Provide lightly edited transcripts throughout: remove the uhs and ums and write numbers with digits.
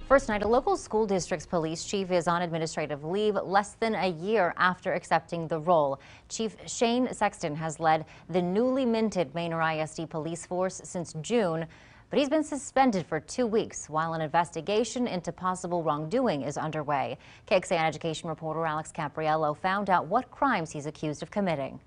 First night, a local school district's police chief is on administrative leave less than a year after accepting the role. Chief Shane Sexton has led the newly minted Manor ISD Police Force since June, but he's been suspended for 2 weeks while an investigation into possible wrongdoing is underway. KXAN education reporter Alex Caprariello found out what crimes he's accused of committing.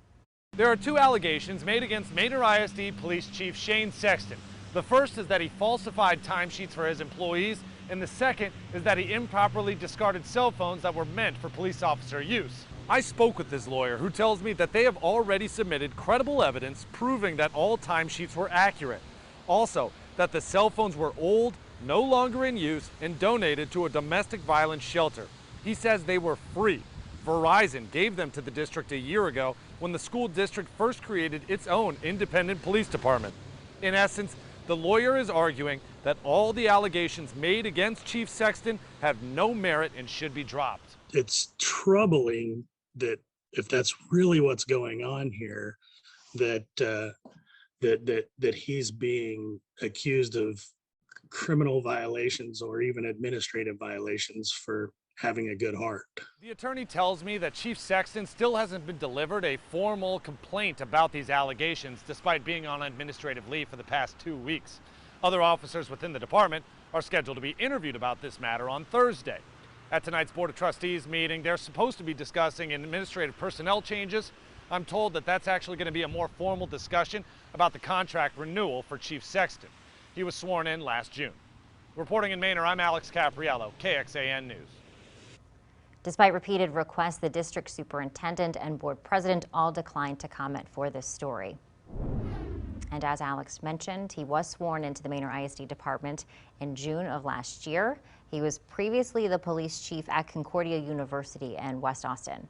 There are two allegations made against Manor ISD Police Chief Shane Sexton. The first is that he falsified timesheets for his employees, and the second is that he improperly discarded cell phones that were meant for police officer use. I spoke with his lawyer, who tells me that they have already submitted credible evidence proving that all timesheets were accurate. Also, that the cell phones were old, no longer in use, and donated to a domestic violence shelter. He says they were free. Verizon gave them to the district a year ago when the school district first created its own independent police department. In essence, the lawyer is arguing that all the allegations made against Chief Sexton have no merit and should be dropped. It's troubling that if that's really what's going on here, that that he's being accused of criminal violations or even administrative violations for having a good heart. The attorney tells me that Chief Sexton still hasn't been delivered a formal complaint about these allegations, despite being on administrative leave for the past 2 weeks. Other officers within the department are scheduled to be interviewed about this matter on Thursday. At tonight's Board of Trustees meeting, they're supposed to be discussing administrative personnel changes. I'm told that that's actually going to be a more formal discussion about the contract renewal for Chief Sexton. He was sworn in last June. Reporting in Manor, I'm Alex Caprariello, KXAN News. Despite repeated requests, the district superintendent and board president all declined to comment for this story. And as Alex mentioned, he was sworn into the Manor ISD department in June of last year. He was previously the police chief at Concordia University in West Austin.